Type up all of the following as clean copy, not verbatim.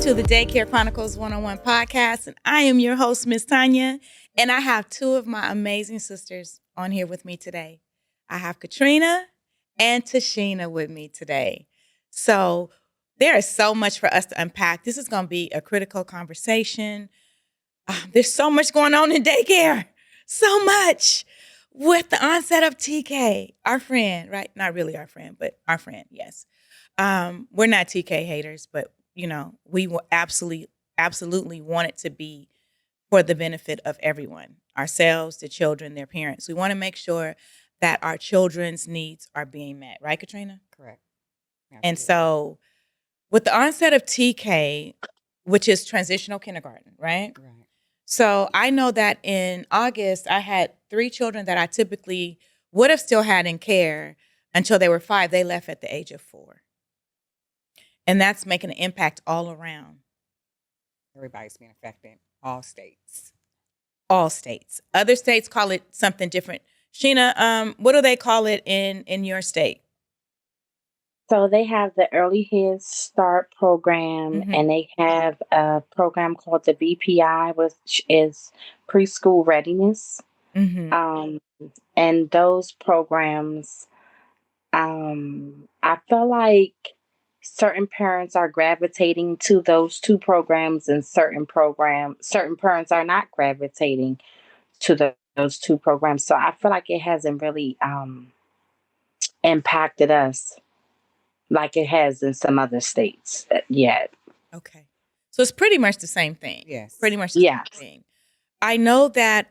to the Daycare Chronicles 101 podcast, and I am your host, Miss Tanya, and I have two of my amazing sisters on here with me today. I have Katrina and Tashina with me today. So there is so much for us to unpack. This is going to be a critical conversation. There's so much going on in daycare, so much. With the onset of TK, our friend, right? Not really our friend, but our friend, yes. We're not TK haters, but we will absolutely want it to be for the benefit of everyone, ourselves, the children, their parents. We want to make sure that our children's needs are being met. Right, Katrina? Correct. Absolutely. And so with the onset of TK, which is transitional kindergarten, right? Right. So I know that in August, I had 3 children that I typically would have still had in care until they were 5. They left at the age of 4. And that's making an impact all around. Everybody's being affected. All states. All states. Other states call it something different. Sheena, what do they call it in your state? So they have the Early Head Start program, and they have a program called the BPI, which is preschool readiness. And those programs, I feel like certain parents are gravitating to those 2 programs, and certain parents are not gravitating to those 2 programs. So I feel like it hasn't really impacted us like it has in some other states yet. Okay. So it's pretty much the same thing. Yes. Pretty much the same thing. I know that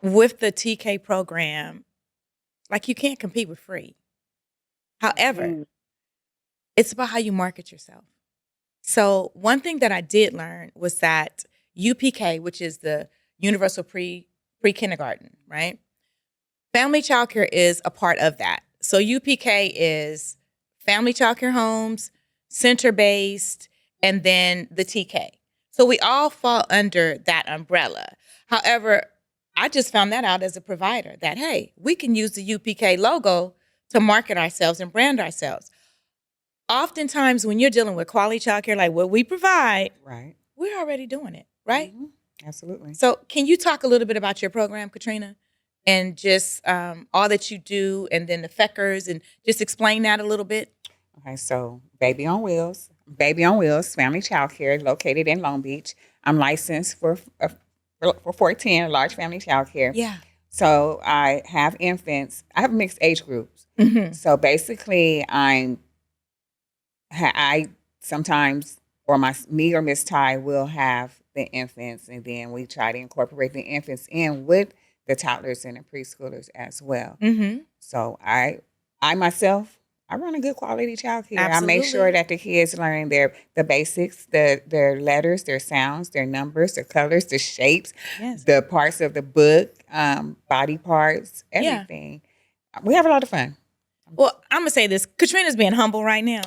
with the TK program, like you can't compete with free. However, it's about how you market yourself. So one thing that I did learn was that UPK, which is the Universal Pre-Kindergarten, right? Family childcare is a part of that. So UPK is family childcare homes, center-based, and then the TK. So we all fall under that umbrella. However, I just found that out as a provider that, hey, we can use the UPK logo to market ourselves and brand ourselves. Oftentimes when you're dealing with quality childcare, like what we provide, right, we're already doing it, right? Absolutely. So can you talk a little bit about your program, Katrina? And just all that you do, and then the Feckers, and just explain that a little bit. Okay, so Baby on Wheels, family childcare located in Long Beach. I'm licensed for 410, large family childcare. Yeah. So I have infants. I have mixed age groups. So basically, I sometimes, or me or Miss Ty will have the infants, and then we try to incorporate the infants in with the toddlers and the preschoolers as well. So I myself, I run a good quality childcare. I make sure that the kids learn the basics, their letters, their sounds, their numbers, their colors, the shapes, the parts of the book, body parts, everything. Yeah. We have a lot of fun. Well, I'm gonna say this: Katrina's being humble right now.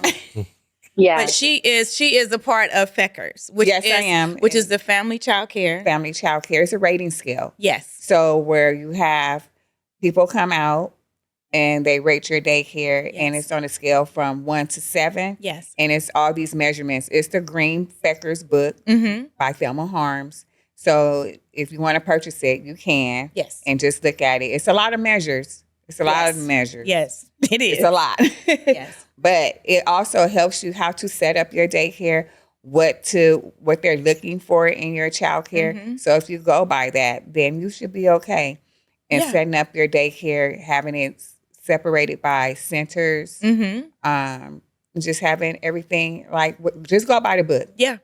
Yeah, but she is a part of Feckers, which I am, which is the family childcare. Family childcare is a rating scale. Yes. So where you have people come out and they rate your daycare, and it's on a scale from 1 to 7. Yes. And it's all these measurements. It's the Green Feckers book by Thelma Harms. So if you want to purchase it, you can. Yes. And just look at it. It's a lot of measures. It's a lot of measures. Yes, it is. It's a lot. Yes. But it also helps you how to set up your daycare, what they're looking for in your childcare. So if you go by that, then you should be okay. And setting up your daycare, having it separated by centers, just having everything just go by the book. Yeah.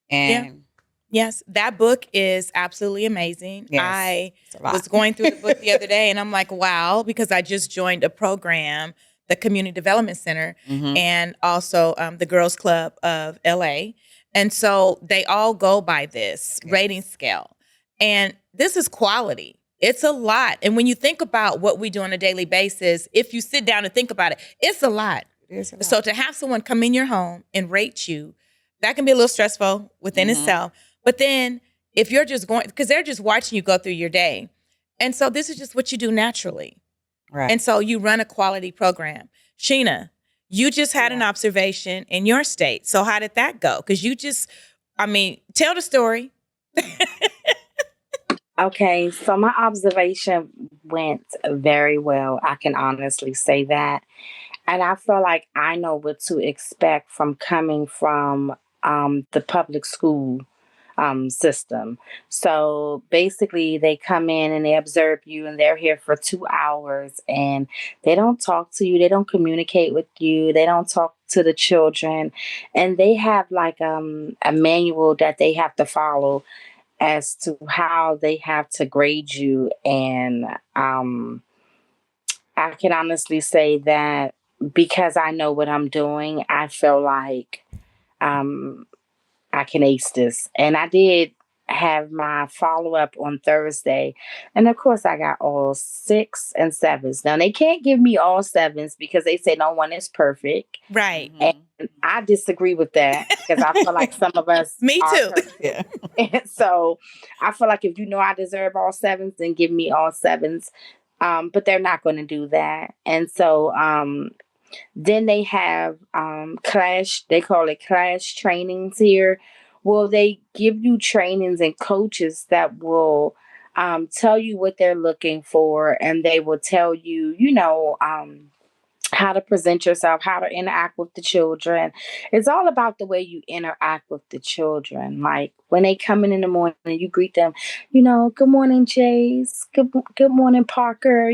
And yes, that book is absolutely amazing. Yes, I was going through the book the other day, and I'm like, wow, because I just joined a program, the Community Development Center, and also the Girls Club of LA. And so they all go by this rating scale. And this is quality. It's a lot. And when you think about what we do on a daily basis, if you sit down and think about it, it's a lot. It is a lot. So to have someone come in your home and rate you, that can be a little stressful within itself. But then if you're just going, because they're just watching you go through your day. And so this is just what you do naturally. Right. And so you run a quality program. Sheena, You just had an observation in your state. So how did that go? Because tell the story. Okay, so my observation went very well. I can honestly say that. And I feel like I know what to expect from coming from the public school system. So basically, they come in and they observe you, and they're here for 2 hours, and they don't talk to you, they don't communicate with you, they don't talk to the children, and they have like a manual that they have to follow as to how they have to grade you. And I can honestly say that because I know what I'm doing, I feel like um, I can ace this. And I did have my follow up on Thursday. And of course, I got all six and sevens. Now, they can't give me all sevens because they say no one is perfect. Right. And I disagree with that because I feel like some of us Me are too. perfect. Yeah. And so I feel like if you know I deserve all sevens, then give me all sevens. But they're not going to do that. And so then they have they call it class trainings here. Well, they give you trainings and coaches that will tell you what they're looking for, and they will tell you, how to present yourself, how to interact with the children. It's all about the way you interact with the children. Like when they come in the morning, you greet them, good morning, Jace. Good morning, Parker.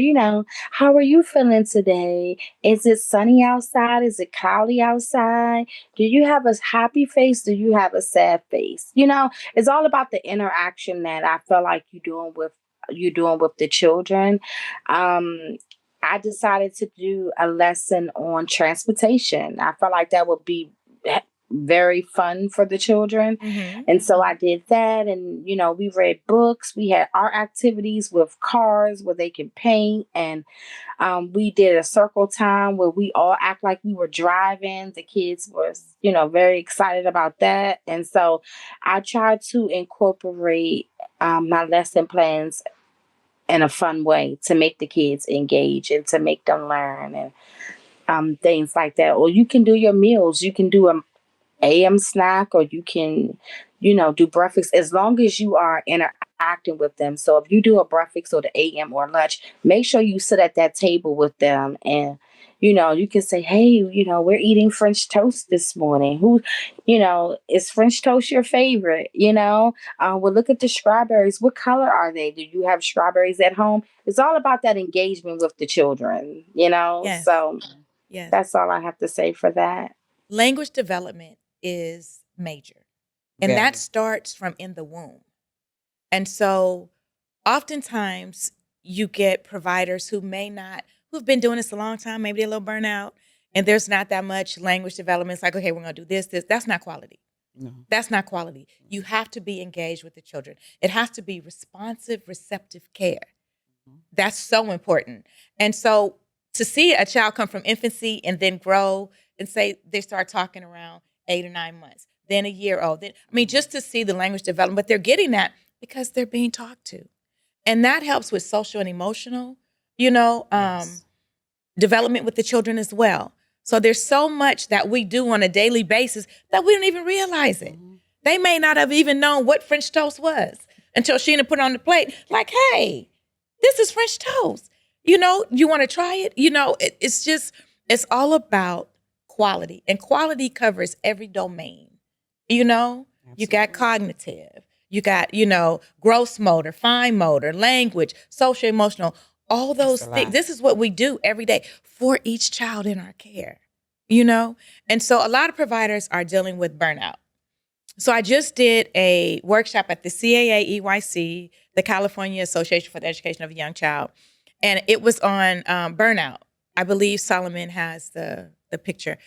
How are you feeling today? Is it sunny outside? Is it cloudy outside? Do you have a happy face? Do you have a sad face? It's all about the interaction that I feel like you're doing with the children. I decided to do a lesson on transportation. I felt like that would be very fun for the children. Mm-hmm. And so I did that. And, we read books. We had art activities with cars where they can paint. And we did a circle time where we all act like we were driving. The kids were, very excited about that. And so I tried to incorporate my lesson plans in a fun way to make the kids engage and to make them learn and things like that. Or you can do your meals. You can do a AM snack, or you can, do breakfast as long as you are interacting with them. So if you do a breakfast or the AM or lunch, make sure you sit at that table with them and, you can say, hey, we're eating French toast this morning. Is French toast your favorite? Well, look at the strawberries. What color are they? Do you have strawberries at home? It's all about that engagement with the children, Yes. So Yes. that's all I have to say for that. Language development is major. And that starts from in the womb. And so oftentimes you get providers who've been doing this a long time, maybe they're a little burnout, and there's not that much language development. It's like, okay, we're going to do this. That's not quality. No. That's not quality. You have to be engaged with the children. It has to be responsive, receptive care. That's so important. And so to see a child come from infancy and then grow and say they start talking around 8 or 9 months, then a year old. Just to see the language development, but they're getting that because they're being talked to. And that helps with social and emotional, development with the children as well. So there's so much that we do on a daily basis that we don't even realize it. Mm-hmm. They may not have even known what French toast was until Sheena put it on the plate. Like, hey, this is French toast. You want to try it? It's all about quality. And quality covers every domain. Absolutely. You got cognitive. You got, gross motor, fine motor, language, social, emotional, all those things. This is what we do every day for each child in our care, And so a lot of providers are dealing with burnout. So I just did a workshop at the CAA EYC, the California Association for the Education of a Young Child, and it was on burnout. I believe Solomon has the picture.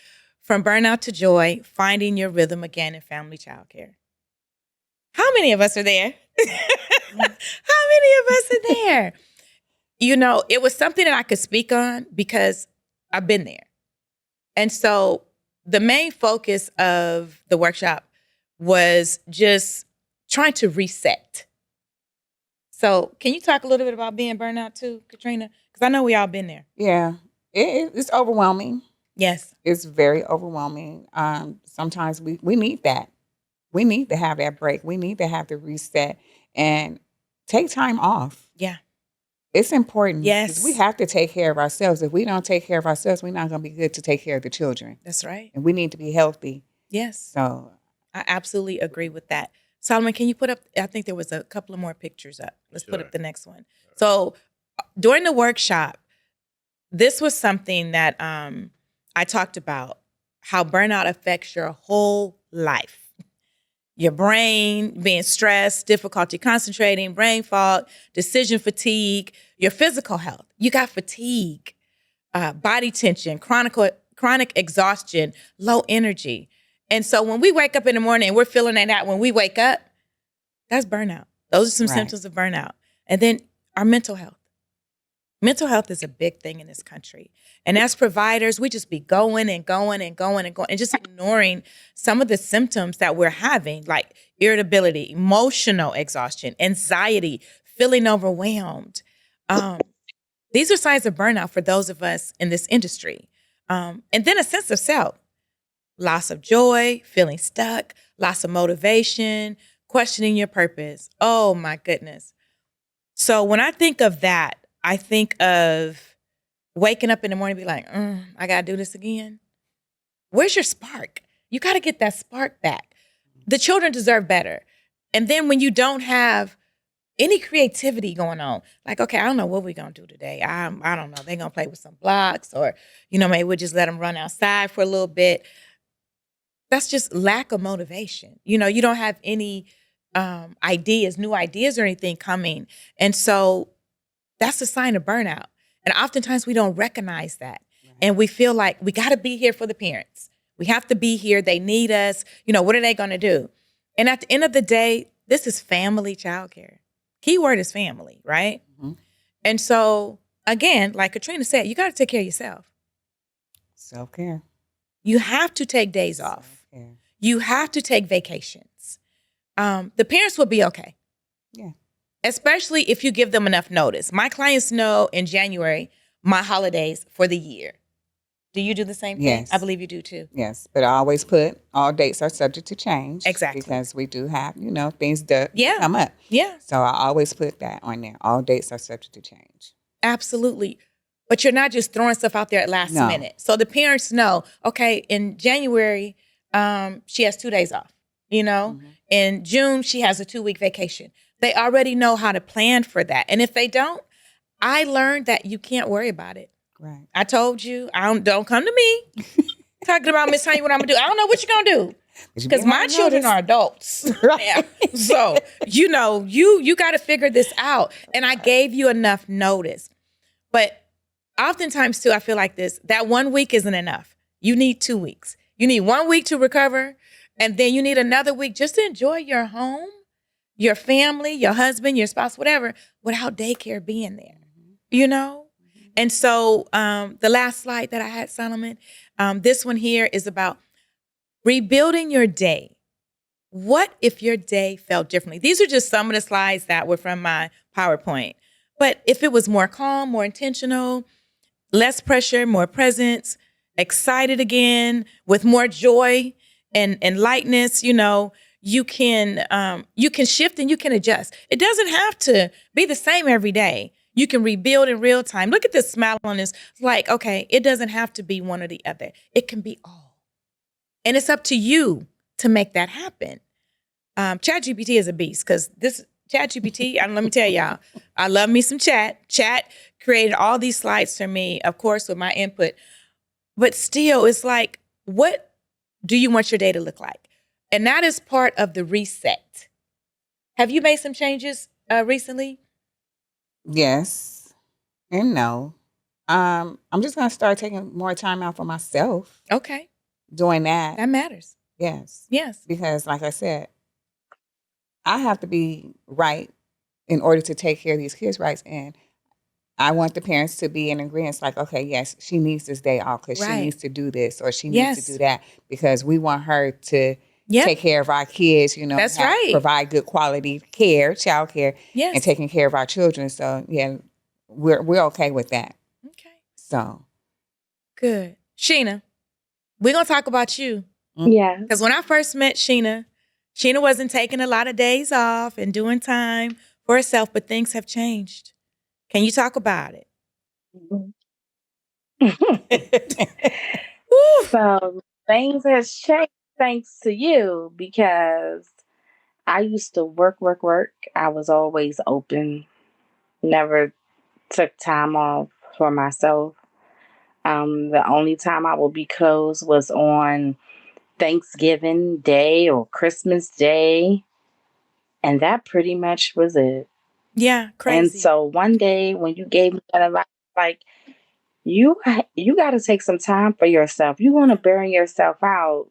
From burnout to joy, finding your rhythm again in family childcare. How many of us are there? How many of us are there? It was something that I could speak on because I've been there. And so the main focus of the workshop was just trying to reset. So can you talk a little bit about being burnout too, Katrina? Because I know we all been there. Yeah, it's overwhelming. Yes. It's very overwhelming. Sometimes we need that. We need to have that break. We need to have the reset and take time off. Yeah. It's important because we Yes. have to take care of ourselves. If we don't take care of ourselves, we're not going to be good to take care of the children. That's right. And we need to be healthy. Yes. So I absolutely agree with that. Solomon, can you put up, I think there was a couple of more pictures up. Let's put up the next one. So during the workshop, this was something that I talked about, how burnout affects your whole life. Your brain, being stressed, difficulty concentrating, brain fog, decision fatigue, your physical health. You got fatigue, body tension, chronic exhaustion, low energy. And so when we wake up in the morning and we're feeling that when we wake up, that's burnout. Those are some symptoms of burnout. And then our mental health. Mental health is a big thing in this country. And as providers, we just be going and going and going and going and just ignoring some of the symptoms that we're having, like irritability, emotional exhaustion, anxiety, feeling overwhelmed. These are signs of burnout for those of us in this industry. And then a sense of self, loss of joy, feeling stuck, loss of motivation, questioning your purpose. Oh my goodness. So when I think of that, I think of waking up in the morning and be like, I got to do this again. Where's your spark? You got to get that spark back. The children deserve better. And then when you don't have any creativity going on, like, okay, I don't know what we're going to do today. I don't know. They're going to play with some blocks or, maybe we'll just let them run outside for a little bit. That's just lack of motivation. You don't have any new ideas or anything coming. And so that's a sign of burnout. And oftentimes we don't recognize that. Right. And we feel like we got to be here for the parents. We have to be here. They need us. What are they going to do? And at the end of the day, this is family childcare. Keyword is family, right? Mm-hmm. And so, again, like Katrina said, you got to take care of yourself. Self-care. You have to take days off. Self-care. You have to take vacations. The parents will be okay. Yeah. Especially if you give them enough notice. My clients know in January my holidays for the year. Do you do the same thing? Yes. I believe you do too. Yes, but I always put all dates are subject to change. Exactly. Because we do have, things that come up. Yeah. So I always put that on there. All dates are subject to change. Absolutely. But you're not just throwing stuff out there at last minute. So the parents know, okay, in January, she has 2 days off. Mm-hmm. In June, she has a 2-week vacation. They already know how to plan for that. And if they don't, I learned that you can't worry about it. Right. I told you, don't come to me talking about, Miss Honey, what I'm going to do. I don't know what you're going to do. Because my children are adults. Right. So, you got to figure this out. And I gave you enough notice. But oftentimes, too, I feel like this, that 1 week isn't enough. You need 2 weeks. You need 1 week to recover. And then you need another week just to enjoy your home, your family, your husband, your spouse, whatever, without daycare being there, And so the last slide that I had, Solomon, this one here is about rebuilding your day. What if your day felt differently? These are just some of the slides that were from my PowerPoint. But if it was more calm, more intentional, less pressure, more presence, excited again, with more joy and lightness, you can shift and you can adjust. It doesn't have to be the same every day. You can rebuild in real time. Look at this smile on this. It's like, okay, it doesn't have to be one or the other. It can be all. And it's up to you to make that happen. ChatGPT is a beast because this ChatGPT, let me tell y'all, I love me some chat. Chat created all these slides for me, of course, with my input. But still, it's like, what do you want your day to look like? And that is part of the reset. Have you made some changes recently? Yes and no. I'm just going to start taking more time out for myself. Okay. Doing that. That matters. Yes. Yes. Because like I said, I have to be right in order to take care of these kids' rights. And I want the parents to be in agreement. Like, okay, yes, she needs this day off because she needs to do this or she needs to do that because we want her to take care of our kids, That's right. Provide good quality care, child care, and taking care of our children. So, yeah, we're okay with that. Okay. So. Good. Sheena, we're going to talk about you. Yeah. Because when I first met Sheena wasn't taking a lot of days off and doing time for herself, but things have changed. Can you talk about it? Woo. So things has changed thanks to you because I used to work. I was always open, never took time off for myself. The only time I would be closed was on Thanksgiving Day or Christmas Day. And that pretty much was it. Yeah, And crazy. so one day when you gave me that advice, like, you got to take some time for yourself. You're going to burn yourself out.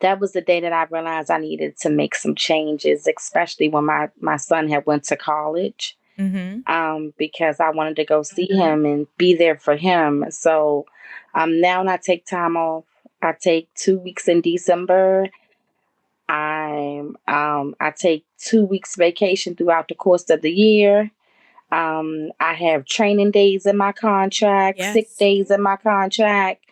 That was the day that I realized I needed to make some changes, especially when my son had went to college. Because I wanted to go see him and be there for him. So now when I take time off, I take 2 weeks in December. I take 2 weeks vacation throughout the course of the year. I have training days in my contract, sick Yes. days in my contract.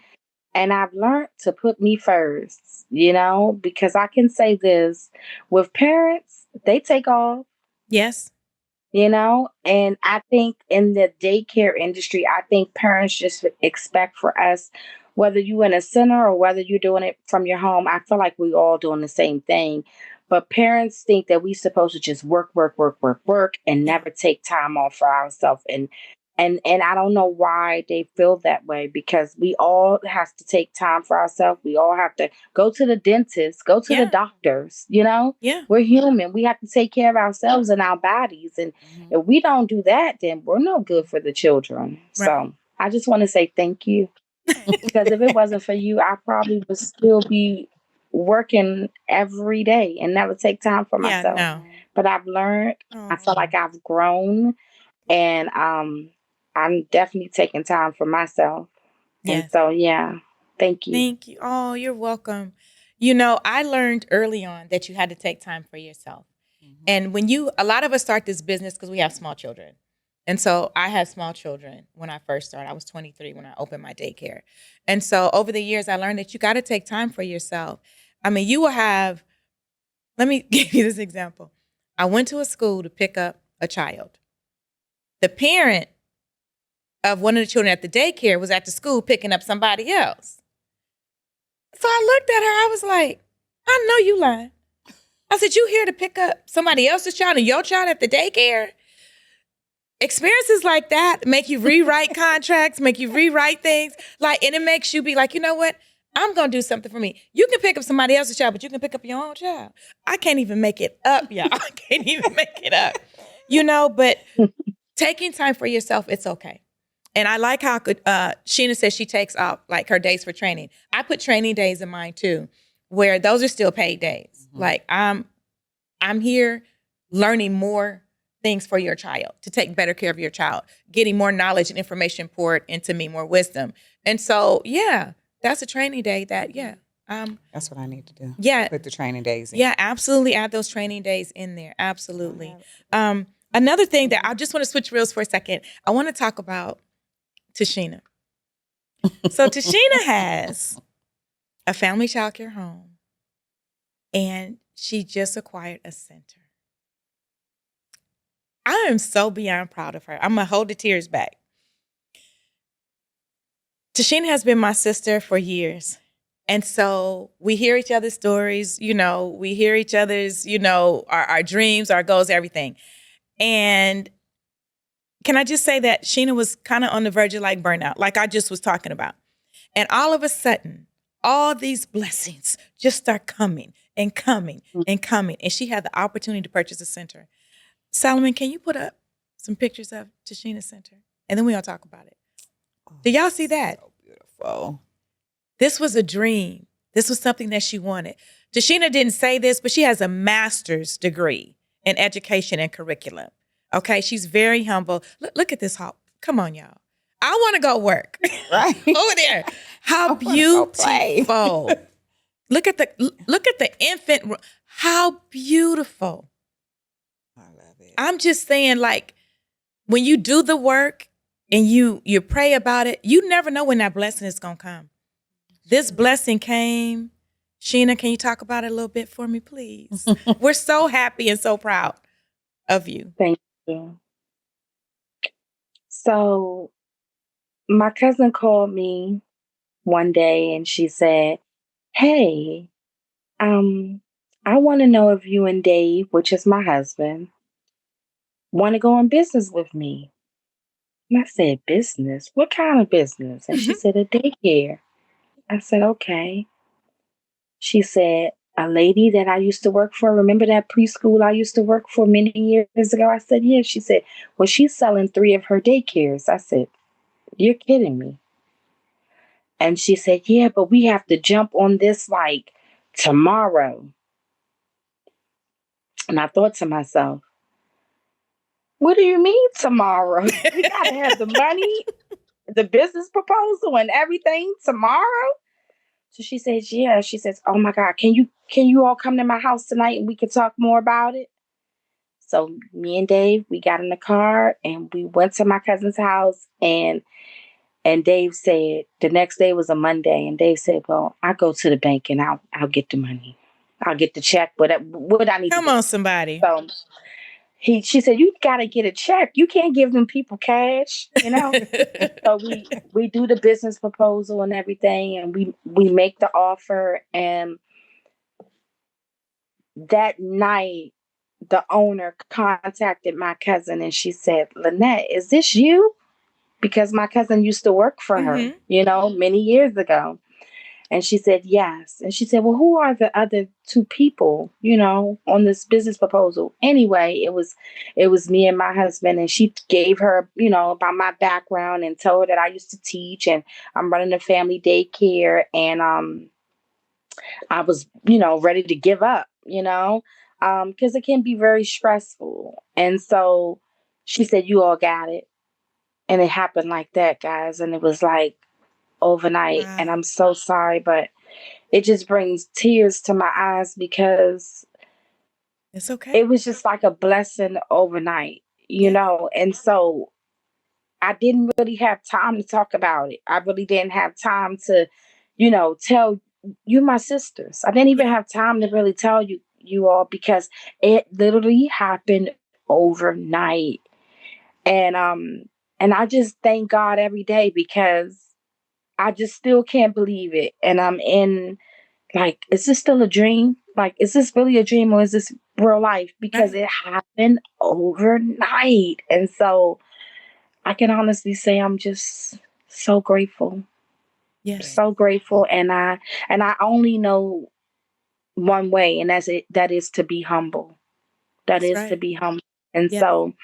And I've learned to put me first, because I can say this with parents, they take off, Yes. and I think in the daycare industry, I think parents just expect for us, whether you in a center or whether you're doing it from your home, I feel like we all doing the same thing. But parents think that we supposed to just work, and Yeah. never take time off for ourselves. And I don't know why they feel that way, because we all have to take time for ourselves. We all have to go to the dentist, go to the Yeah. doctors, Yeah. We're human. We have to take care of ourselves and our bodies. And if we don't do that, then we're no good for the children. Right. So I just want to say thank you, because if it wasn't for you, I probably would still be working every day and never take time for Yeah, myself. no. But I've learned, I Oh, feel like I've grown, and I'm definitely taking time for myself. And yes. so, yeah, thank you. Thank you. Oh, you're welcome. I learned early on that you had to take time for yourself. And a lot of us start this business because we have small children. And so I had small children when I first started. I was 23 when I opened my daycare. And so over the years, I learned that you got to take time for yourself. I mean, let me give you this example. I went to a school to pick up a child. The parent of one of the children at the daycare was at the school picking up somebody else. So I looked at her, I was like, I know you lying. I said, you here to pick up somebody else's child and your child at the daycare? Experiences like that make you rewrite contracts, make you rewrite things, and it makes you be like, you know what? I'm going to do something for me. You can pick up somebody else's child, but you can pick up your own child. I can't even make it up, y'all. I can't even make it up. But taking time for yourself, it's okay. And I like how Sheena says she takes off her days for training. I put training days in mine too, where those are still paid days. I'm here learning more things for your child, to take better care of your child, getting more knowledge and information poured into me, more wisdom. And so, yeah, that's a training day that's what I need to do. Yeah. Put the training days in. Yeah, absolutely. Add those training days in there. Absolutely. Another thing that I just want to switch reels for a second. I want to talk about Tashina. So Tashina has a family childcare home, and she just acquired a center. I am so beyond proud of her. I'm going to hold the tears back. Tashina has been my sister for years. And so we hear each other's stories, we hear each other's, our dreams, our goals, everything. And can I just say that Sheena was kind of on the verge of burnout, like I just was talking about. And all of a sudden, all these blessings just start coming and coming and coming. And she had the opportunity to purchase a center. Solomon, can you put up some pictures of Tashina's center? And then we'll talk about it. Do y'all see that? So beautiful. This was a dream. This was something that she wanted. Tashina didn't say this, but she has a master's degree in education and curriculum. Okay, she's very humble. Look at this hop. Come on, y'all. I want to go work. Right. Over there. How beautiful. Look at the infant. How beautiful. I love it. I'm just saying, when you do the work and you pray about it, you never know when that blessing is going to come. This blessing came. Sheena, can you talk about it a little bit for me, please? We're so happy and so proud of you. Thank you. So my cousin called me one day and she said, "Hey, I want to know if you and Dave, which is my husband, want to go in business with me." And I said, "Business? What kind of business?" And she said, "A daycare." I said, "Okay." She said, "A lady that I used to work for, remember that preschool I used to work for many years ago?" I said, "Yeah." She said, "Well, she's selling 3 of her daycares." I said, "You're kidding me." And she said, "Yeah, but we have to jump on this like tomorrow." And I thought to myself, what do you mean tomorrow? We got to have the money, the business proposal and everything tomorrow? So she says, "Yeah." She says, "Oh my God, can you all come to my house tonight and we can talk more about it?" So me and Dave, we got in the car and we went to my cousin's house, and Dave said the next day was a Monday, and Dave said, "Well, I'll go to the bank and I'll get the money. I'll get the check, what I need to Come do." on, somebody. So she said, "You gotta get a check. You can't give them people cash, you know." So we do the business proposal and everything, and we make the offer. And that night, the owner contacted my cousin, and she said, "Lynette, is this you?" Because my cousin used to work for her, many years ago. And she said, "Yes." And she said, "Well, who are the other 2 people, on this business proposal?" Anyway, it was me and my husband, and she gave her, about my background and told her that I used to teach and I'm running a family daycare, and I was, ready to give up, because it can be very stressful. And so she said, "You all got it." And it happened like that, guys, and it was like overnight. Wow. And I'm so sorry, but it just brings tears to my eyes because It's okay. it was just like a blessing overnight, And so I didn't really have time to talk about it. I really didn't have time to, tell you, my sisters. I didn't even have time to really tell you all, because it literally happened overnight. And I just thank God every day, because I just still can't believe it. And I'm in, like, is this still a dream? Like, is this really a dream, or is this real life? Because it happened overnight. And so I can honestly say I'm just so grateful. Yes. So grateful. And I only know one way, and that is to be humble. That That's is right. to be humble. And Yes. so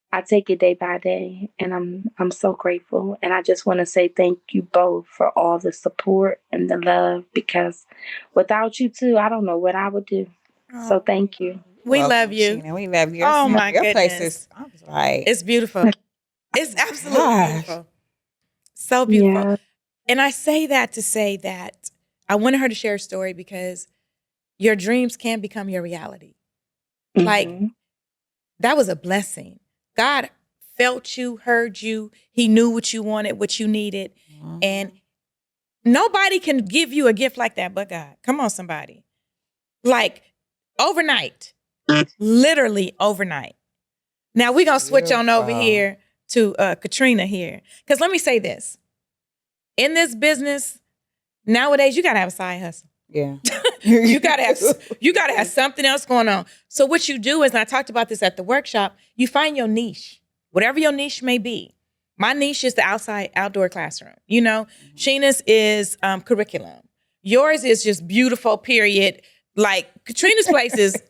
I take it day by day, and I'm so grateful. And I just want to say thank you both for all the support and the love, because without you two, I don't know what I would do. So thank you. We love Welcome, you. Sheena. We love you. Oh my Your place goodness. is, I was like, It's beautiful. It's absolutely gosh. beautiful. So beautiful. Yeah. And I say that to say that I wanted her to share a story, because your dreams can become your reality. Like, Mhm. that was a blessing. God felt you, heard you. He knew what you wanted, what you needed. And nobody can give you a gift like that but God. Come on, somebody. Like, overnight. Literally overnight. Now we're going to switch on over here to Katrina here. Because let me say this. In this business, nowadays, you got to have a side hustle. Yeah. you gotta have something else going on. So what you do is, and I talked about this at the workshop, you find your niche, whatever your niche may be. My niche is the outdoor classroom. Sheena's is curriculum. Yours is just beautiful, period. Like, Katrina's place is,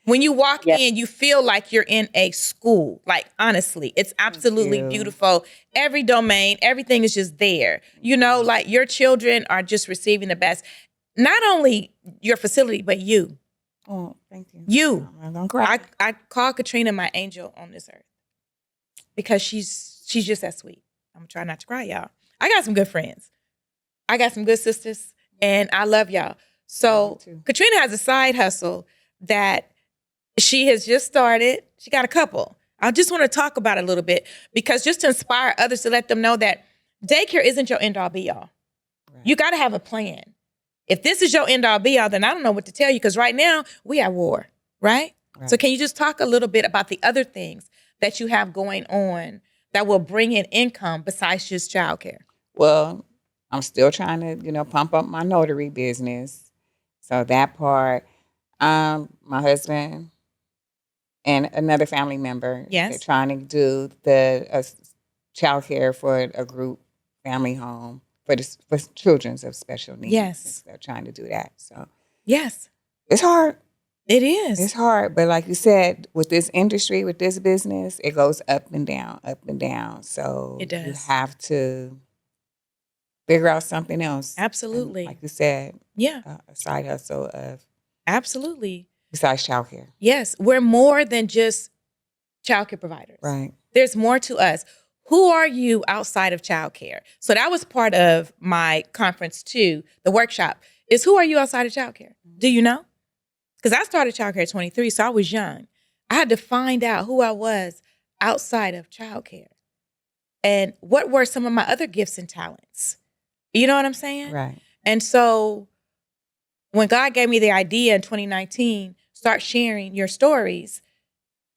when you walk in, you feel like you're in a school. Like, honestly, it's absolutely beautiful. Every domain, everything is just there. Like, your children are just receiving the best. Not only your facility, but you. Oh, thank you. You. I'm gonna cry. I call Katrina my angel on this earth, because she's just that sweet. I'm gonna try not to cry, y'all. I got some good friends. I got some good sisters, and I love y'all. So Katrina has a side hustle that she has just started. She got a couple. I just want to talk about it a little bit because just to inspire others to let them know that daycare isn't your end all be all. Right. You got to have a plan. If this is your end all be all, then I don't know what to tell you because right now we at war, right? So can you just talk a little bit about the other things that you have going on that will bring in income besides just childcare? Well, I'm still trying to, pump up my notary business. So that part, my husband and another family member, they're trying to do the childcare for a group family home for children of special needs. Yes. They're trying to do that. So yes, it's hard. It is. It's hard. But like you said, with this industry, with this business, it goes up and down, up and down. So it does. You have to figure out something else. Absolutely. And like you said, a side hustle of. Absolutely. Besides childcare. Yes. We're more than just childcare providers. Right. There's more to us. Who are you outside of childcare? So that was part of my conference too. The workshop is who are you outside of childcare? Do you know? Because I started childcare at 23, so I was young. I had to find out who I was outside of childcare and what were some of my other gifts and talents. You know what I'm saying? Right. And so when God gave me the idea in 2019, start sharing your stories,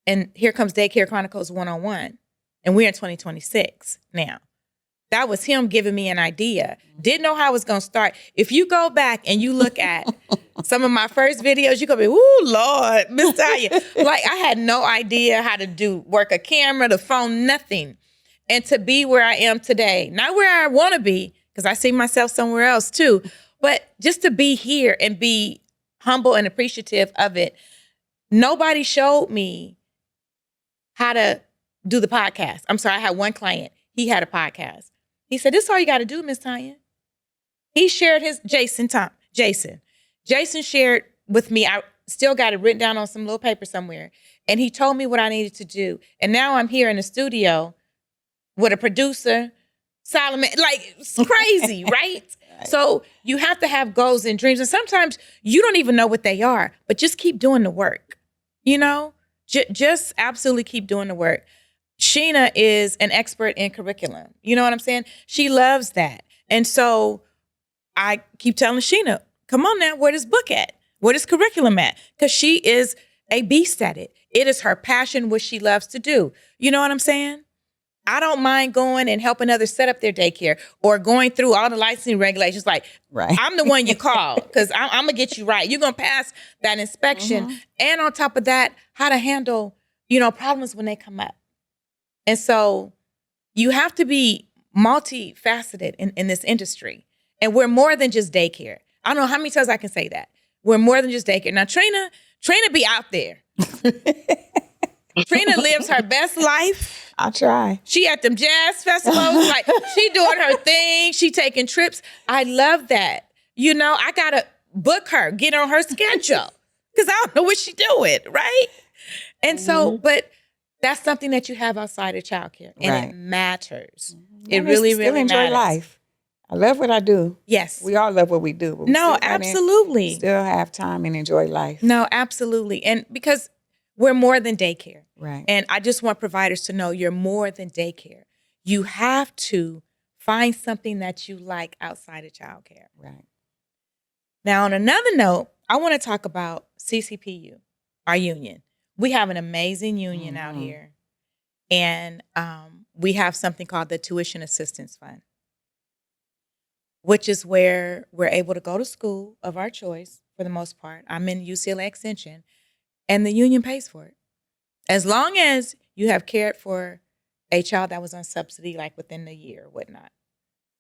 and here comes Daycare Chronicles 101, and we're in 2026 now. That was him giving me an idea. Didn't know how it was going to start. If you go back and you look at some of my first videos, you're going to be, ooh, Lord, Miss Tanya. Like, I had no idea how to work a camera, the phone, nothing. And to be where I am today, not where I want to be, because I see myself somewhere else too, but just to be here and be humble and appreciative of it. Nobody showed me how to do the podcast. I'm sorry, I had one client. He had a podcast. He said, this is all you got to do, Miss Tanya. He shared Jason shared with me. I still got it written down on some little paper somewhere. And he told me what I needed to do. And now I'm here in the studio with a producer, Solomon. Like, it's crazy, right? So you have to have goals and dreams. And sometimes you don't even know what they are, but just keep doing the work. Just absolutely keep doing the work. Sheena is an expert in curriculum. You know what I'm saying? She loves that. And so I keep telling Sheena, come on now, where this book at? Where this curriculum at? Because she is a beast at it. It is her passion, what she loves to do. You know what I'm saying? I don't mind going and helping others set up their daycare or going through all the licensing regulations. Like, I'm the one you call because I'm going to get you right. You're going to pass that inspection. Mm-hmm. And on top of that, how to handle, problems when they come up. And so you have to be multifaceted in this industry. And we're more than just daycare. I don't know how many times I can say that. We're more than just daycare. Now, Trina be out there. Trina lives her best life. I'll try. She at them jazz festivals. Like, she doing her thing. She taking trips. I love that. I got to book her, get on her schedule. Because I don't know what she doing, right? And so, but that's something that you have outside of childcare. And it matters. It really, really matters. Enjoy life. I love what I do. Yes. We all love what we do. But no, absolutely. Still have time and enjoy life. No, absolutely. And because we're more than daycare. Right. And I just want providers to know you're more than daycare. You have to find something that you like outside of childcare. Right. Now, on another note, I want to talk about CCPU, our union. We have an amazing union out here. And we have something called the Tuition Assistance Fund, which is where we're able to go to school of our choice for the most part. I'm in UCLA Extension, and the union pays for it. As long as you have cared for a child that was on subsidy, like within the year or whatnot.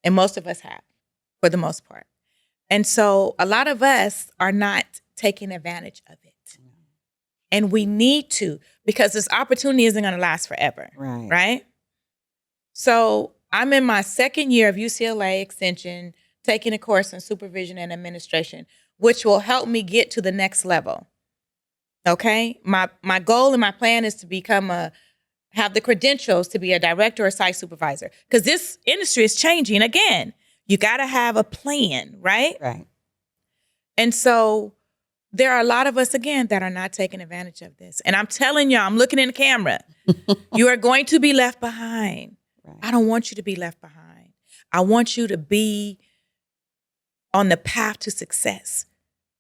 And most of us have, for the most part. And so a lot of us are not taking advantage of it. And we need to, because this opportunity isn't going to last forever. Right? So I'm in my second year of UCLA Extension, taking a course in supervision and administration, which will help me get to the next level. Okay? My goal and my plan is to have the credentials to be a director or site supervisor. Because this industry is changing again. You got to have a plan, right? Right. And so there are a lot of us, again, that are not taking advantage of this. And I'm telling y'all, I'm looking in the camera. You are going to be left behind. Right. I don't want you to be left behind. I want you to be on the path to success.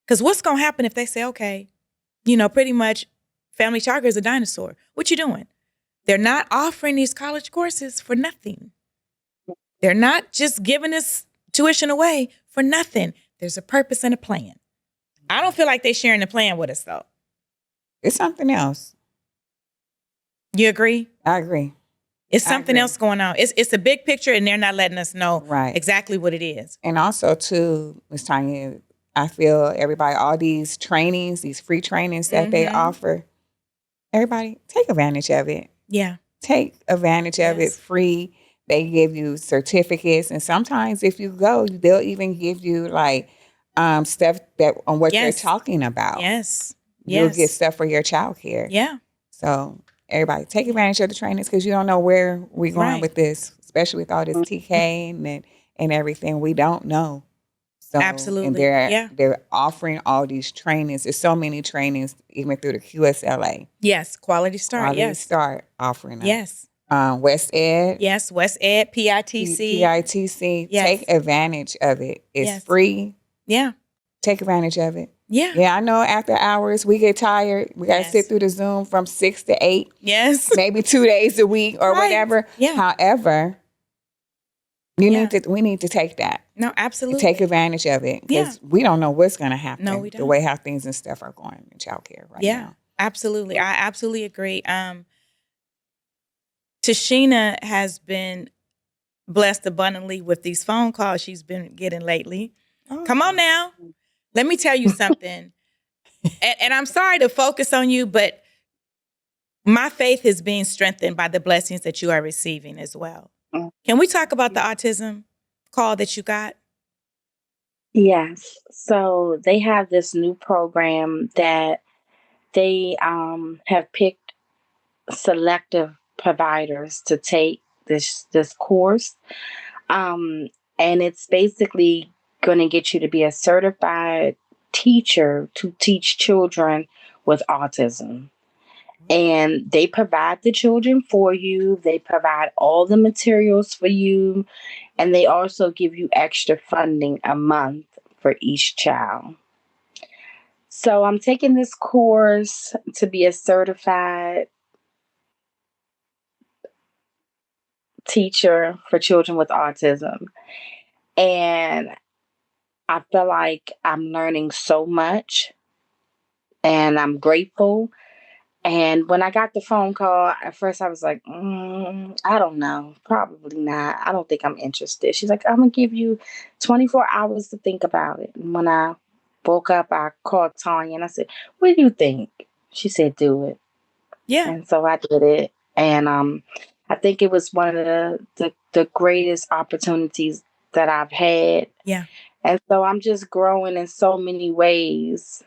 Because what's going to happen if they say, okay, pretty much family childcare is a dinosaur. What you doing? They're not offering these college courses for nothing. They're not just giving this tuition away for nothing. There's a purpose and a plan. I don't feel like they're sharing the plan with us, though. It's something else. You agree? I agree. It's something else going on. It's a big picture, and they're not letting us know exactly what it is. And also, too, Ms. Tanya, I feel everybody, all these trainings, these free trainings that they offer, everybody take advantage of it. Yeah. Take advantage of it free. They give you certificates. And sometimes if you go, they'll even give you like stuff that on what they're talking about. Yes. You'll get stuff for your child care. Yeah. So everybody take advantage of the trainings because you don't know where we're going with this, especially with all this TK and everything. We don't know. So, absolutely. And they're offering all these trainings. There's so many trainings, even through the QSLA. Yes, Quality Start. Quality Start offering them. Yes. West Ed. Yes, West Ed, PITC. PITC. Yes. Take advantage of it. It's free. Yeah. Take advantage of it. Yeah. Yeah, I know after hours we get tired. We got to sit through the Zoom from 6 to 8. Yes. Maybe 2 days a week or whatever. Yeah. However, we need to take that. No, absolutely. Take advantage of it because we don't know what's going to happen. No, we don't. The way how things and stuff are going in childcare right now. Yeah, absolutely. I absolutely agree. Tashina has been blessed abundantly with these phone calls she's been getting lately. Oh. Come on now. Let me tell you something. and I'm sorry to focus on you, but my faith is being strengthened by the blessings that you are receiving as well. Can we talk about the autism call that you got? Yes. So they have this new program that they have picked selective providers to take this course. And it's basically going to get you to be a certified teacher to teach children with autism. And they provide the children for you. They provide all the materials for you. And they also give you extra funding a month for each child. So I'm taking this course to be a certified teacher for children with autism. And I feel like I'm learning so much. And I'm grateful. And when I got the phone call, at first I was like, I don't know. Probably not. I don't think I'm interested. She's like, I'm going to give you 24 hours to think about it. And when I woke up, I called Tanya and I said, what do you think? She said, do it. Yeah. And so I did it. And I think it was one of the greatest opportunities that I've had. Yeah. And so I'm just growing in so many ways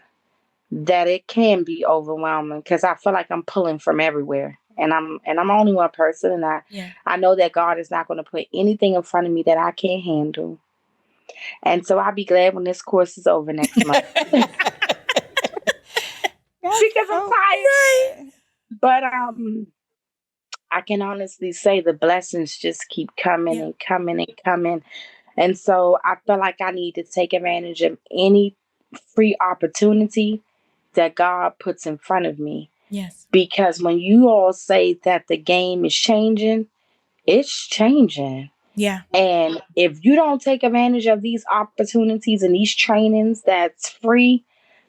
that it can be overwhelming because I feel like I'm pulling from everywhere, and I'm only one person, and I know that God is not going to put anything in front of me that I can't handle, and so I'll be glad when this course is over next month because I'm tired. Right. But I can honestly say the blessings just keep coming and coming and coming, and so I feel like I need to take advantage of any free opportunity that God puts in front of me. Yes. Because when you all say that the game is changing, it's changing. Yeah. And if you don't take advantage of these opportunities and these trainings that's free,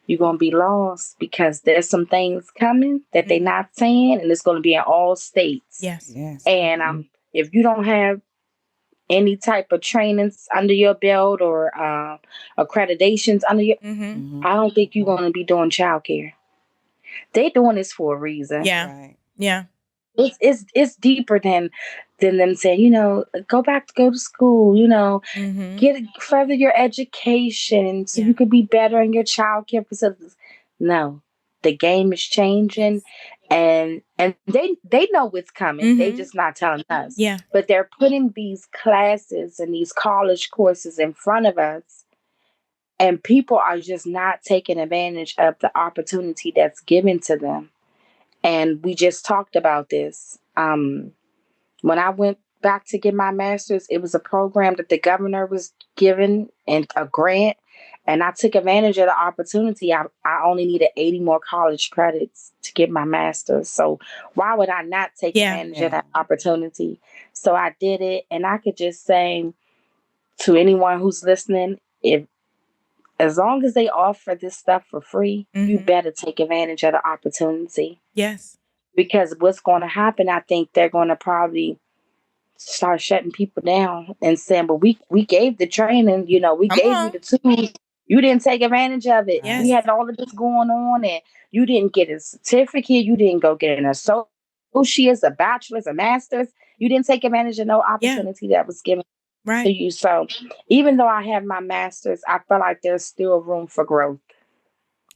you're going to be lost because there's some things coming that they're not saying, and it's going to be in all states. Yes. Yes. And if you don't have any type of trainings under your belt or accreditations under your, I don't think you're going to be doing childcare. They're doing this for a reason. Yeah. Right. Yeah. It's deeper than them saying, go to school, get further your education so you could be better in your childcare facilities. No, the game is changing. And they know what's coming. They just not telling us. Yeah. But they're putting these classes and these college courses in front of us. And people are just not taking advantage of the opportunity that's given to them. And we just talked about this. When I went back to get my master's, it was a program that the governor was giving and a grant. And I took advantage of the opportunity. I only needed 80 more college credits to get my master's. So why would I not take advantage of that opportunity? So I did it. And I could just say to anyone who's listening, if as long as they offer this stuff for free, you better take advantage of the opportunity. Yes. Because what's going to happen, I think they're going to probably start shutting people down and saying, but we gave the training, we Come gave on. you the tools. You didn't take advantage of it. Yes. We had all of this going on and you didn't get a certificate. You didn't go get an associate's, a bachelor's, a master's. You didn't take advantage of no opportunity that was given to you. So even though I have my master's, I feel like there's still room for growth.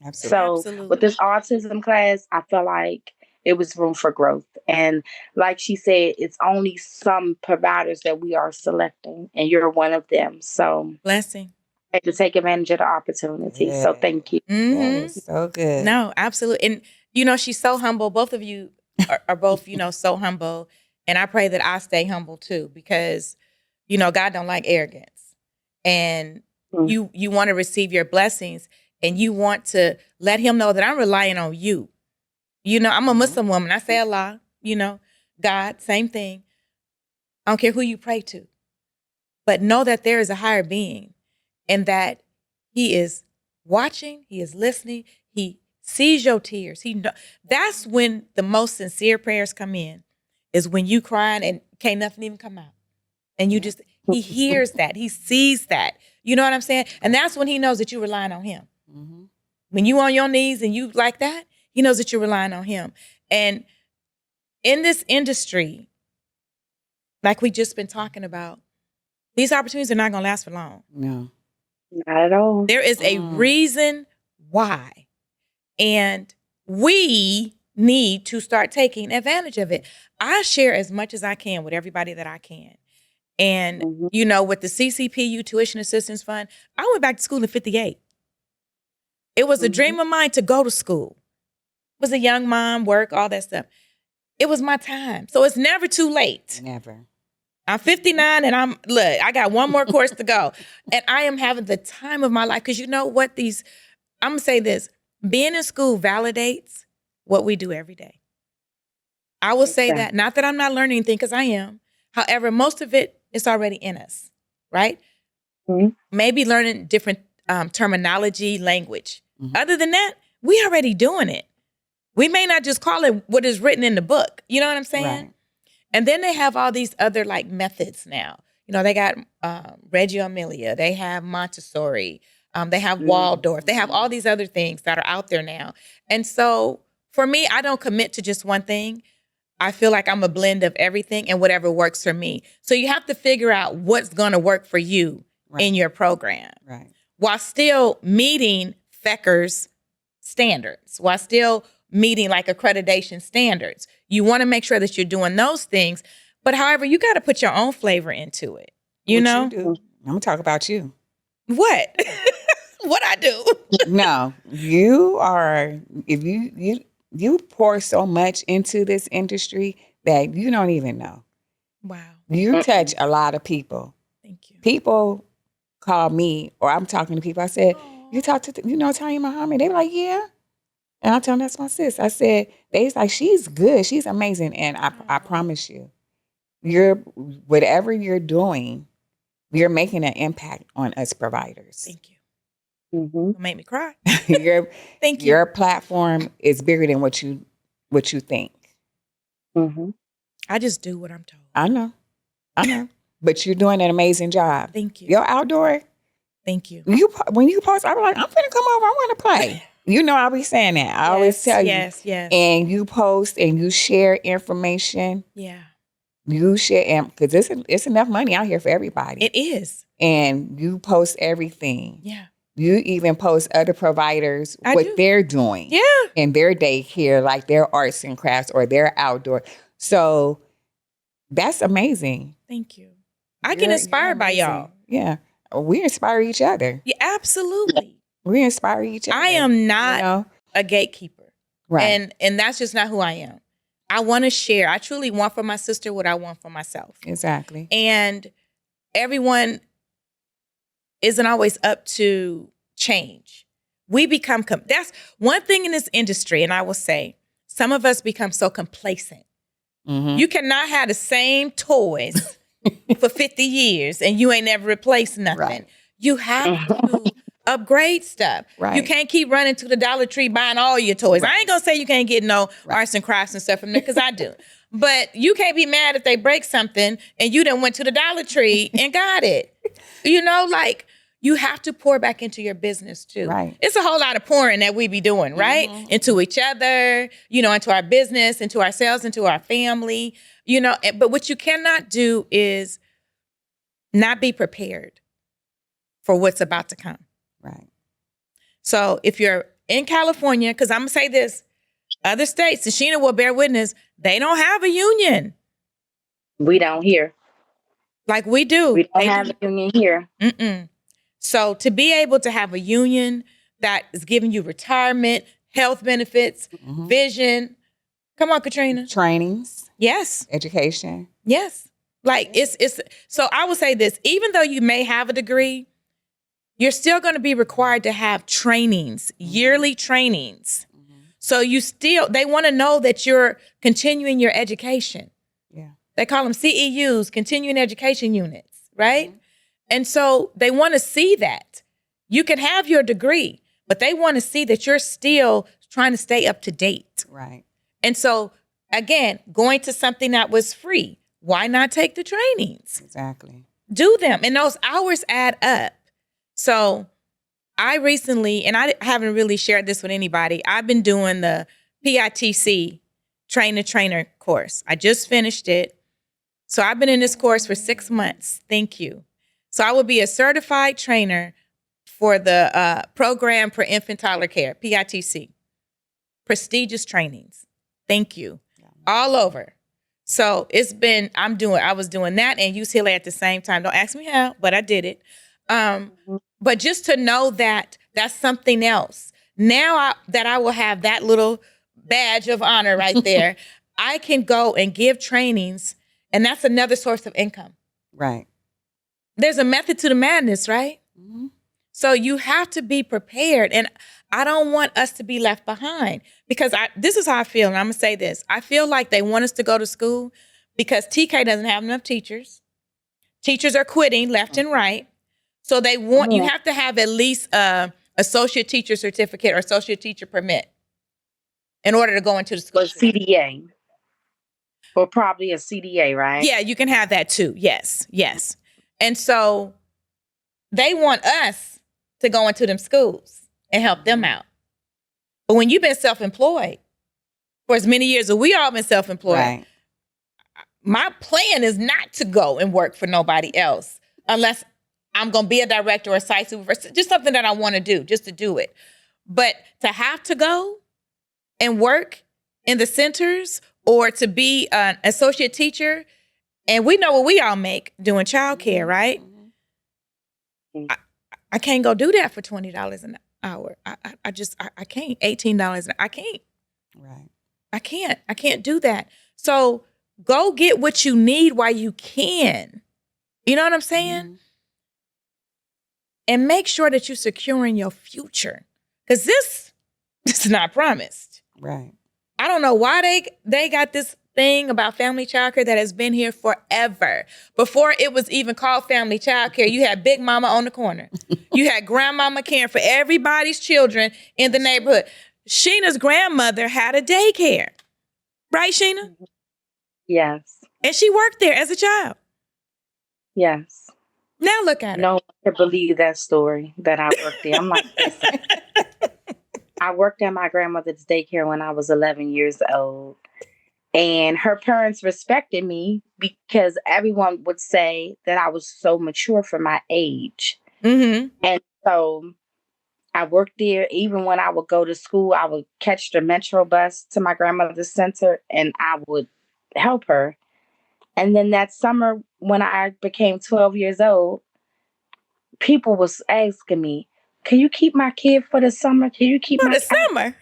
Absolutely. So with this autism class, I feel like it was room for growth. And like she said, it's only some providers that we are selecting, and you're one of them. So blessing. I had to take advantage of the opportunity. So thank you. That is so good. No, absolutely. And, she's so humble. Both of you are both, so humble. And I pray that I stay humble too, because, God don't like arrogance. And you want to receive your blessings, and you want to let him know that I'm relying on you. I'm a Muslim woman. I say Allah, God, same thing. I don't care who you pray to. But know that there is a higher being, and that he is watching, he is listening, he sees your tears. That's when the most sincere prayers come in, is when you crying and can't nothing even come out. And he hears that, he sees that. You know what I'm saying? And that's when he knows that you're relying on him. When you on your knees and you like that, he knows that you're relying on him. And in this industry, like we just been talking about, these opportunities are not going to last for long. No. Not at all. There is a reason why. And we need to start taking advantage of it. I share as much as I can with everybody that I can. And, with the CCPU Tuition Assistance Fund, I went back to school in 58. It was a dream of mine to go to school. Was a young mom, work, all that stuff. It was my time. So it's never too late. Never. I'm 59 and I got one more course to go. And I am having the time of my life. Because you know what, I'm going to say this. Being in school validates what we do every day. I will say that. Not that I'm not learning anything, because I am. However, most of it is already in us, right? Maybe learning different terminology, language. Other than that, we already doing it. We may not just call it what is written in the book. You know what I'm saying? Right. And then they have all these other methods now. They got Reggio Emilia. They have Montessori. They have Waldorf. They have all these other things that are out there now. And so for me, I don't commit to just one thing. I feel like I'm a blend of everything and whatever works for me. So you have to figure out what's going to work for you in your program. Right. While still meeting FECR's standards, while still meeting accreditation standards. You want to make sure that you're doing those things. But however, you got to put your own flavor into it. You know? You do. I'm going to talk about you. What? What I do? No, you are, if you pour so much into this industry that you don't even know. Wow. You touch a lot of people. Thank you. People call me, or I'm talking to people. I said, you talk to, Tanya Muhammad? They were like, yeah. And I tell them, that's my sis. I said, they's like, she's good. She's amazing. And I promise you, whatever you're doing, you're making an impact on us providers. Thank you. It'll make me cry. Thank you. Your platform is bigger than what you think. I just do what I'm told. I know. But you're doing an amazing job. Thank you. Your outdoor. Thank you. When you post, I'm like, I'm finna come over. I want to play. I'll be saying that. I always tell you. Yes. And you post and you share information. Yeah. You share, because it's enough money out here for everybody. It is. And you post everything. Yeah. You even post other providers they're doing. Yeah. In their daycare, like their arts and crafts or their outdoor. So that's amazing. Thank you. I get inspired by y'all. Yeah. we inspire each other. Yeah, absolutely. We inspire each other. I am not you know? a gatekeeper. Right. And that's just not who I am. I want to share. I truly want for my sister what I want for myself. Exactly. And everyone isn't always up to change. We become, that's one thing in this industry, and I will say, some of us become so complacent. Mm-hmm. You cannot have the same toys for 50 years and you ain't never replaced nothing. Right. You have to upgrade stuff. Right. You can't keep running to the Dollar Tree buying all your toys. Right. I ain't gonna say you can't get no arts and crafts and stuff from there, because I do. But you can't be mad if they break something and you done went to the Dollar Tree and got it. You know, like, you have to pour back into your business too. Right. It's a whole lot of pouring that we be doing, right? Mm-hmm. Into each other, you know, into our business, into ourselves, into our family, you know. But what you cannot do is not be prepared for what's about to come. Right. So if you're in California, because I'm going to say this, other states, Tashina will bear witness, they don't have a union. We don't here. Like we do. We don't have a union here. Mm-mm. So to be able to have a union that is giving you retirement, health benefits, vision. Come on, Katrina. Trainings. Yes. Education. Yes. Like it's so I would say this, even though you may have a degree, you're still going to be required to have trainings, yearly trainings. So they want to know that you're continuing your education. Yeah. They call them CEUs, continuing education units, right? And so they want to see that. You can have your degree, but they want to see that you're still trying to stay up to date. Right. And so, again, going to something that was free, why not take the trainings? Exactly. Do them. And those hours add up. So I recently, and I haven't really shared this with anybody, I've been doing the PITC train-the-trainer course. I just finished it. So I've been in this course for 6 months. Thank you. So I will be a certified trainer for the Program for Infant Toddler Care, PITC. Prestigious trainings. Thank you. All over. So I was doing that and UCLA at the same time. Don't ask me how, but I did it. But just to know that that's something else. Now that I will have that little badge of honor right there, I can go and give trainings, and that's another source of income. Right. There's a method to the madness, right? Mm-hmm. So you have to be prepared. And I don't want us to be left behind, because this is how I feel. And I'm going to say this. I feel like they want us to go to school because TK doesn't have enough teachers. Teachers are quitting left and right. So they want, you have to have at least a associate teacher certificate or associate teacher permit in order to go into the school. Or CDA. Or probably a CDA, right? Yeah, you can have that too. Yes, yes. And so they want us to go into them schools and help them out. But when you've been self-employed for as many years as we all been self-employed, Right. my plan is not to go and work for nobody else unless I'm going to be a director or a site supervisor, just something that I want to do, just to do it. But to have to go and work in the centers or to be an associate teacher, and we know what we all make doing childcare, right? I can't go do that for $20 an hour. I can't. $18 I can't. Right. I can't do that. So go get what you need while you can. You know what I'm saying? And make sure that you're securing your future, because this is not promised. Right. I don't know why they got this thing about family childcare that has been here forever. Before it was even called family childcare, you had Big Mama on the corner. You had Grandmama caring for everybody's children in the neighborhood. Sheena's grandmother had a daycare. Right, Sheena? Yes. And she worked there as a child. Yes. Now look at her. No one can believe that story that I worked there. I'm like, listen. I worked at my grandmother's daycare when I was 11 years old. And her parents respected me because everyone would say that I was so mature for my age. Mm-hmm. And so I worked there. Even when I would go to school, I would catch the Metro bus to my grandmother's center and I would help her. And then that summer when I became 12 years old, people was asking me, "Can you keep my kid for the summer? Can you keep For my?" the summer.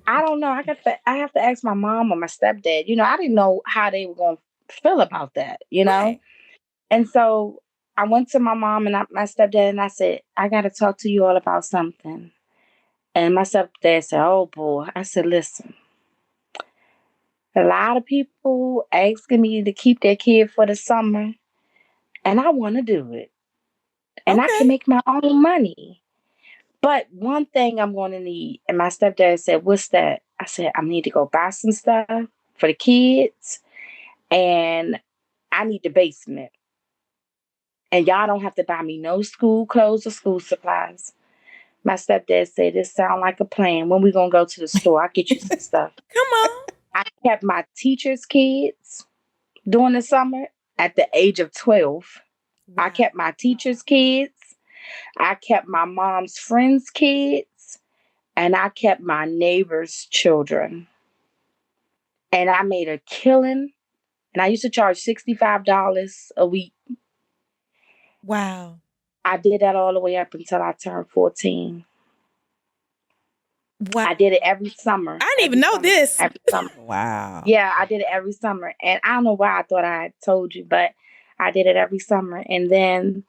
I don't know. I have to ask my mom or my stepdad. I didn't know how they were going to feel about that. Right. And so I went to my mom and my stepdad, and I said, "I got to talk to you all about something." And my stepdad said, "Oh boy." I said, "Listen, a lot of people asking me to keep their kid for the summer, and I want to do it, and I Okay. can make my own money. But one thing I'm going to need." And my stepdad said, "What's that?" I said, "I need to go buy some stuff for the kids, and I need the basement. And y'all don't have to buy me no school clothes or school supplies." My stepdad said, "This sound like a plan. When we gonna go to the store? I'll get you some stuff." Come on. I kept my teacher's kids during the summer at the age of 12. I Wow. kept my teacher's kids. I kept my mom's friends' kids. And I kept my neighbor's children. And I made a killing. And I used to charge $65 a week. Wow. I did that all the way up until I turned 14. Wow. I did it every summer. I didn't even know this. Every summer. Wow. Yeah, I did it every summer. And I don't know why I thought I had told you, but I did it every summer. And then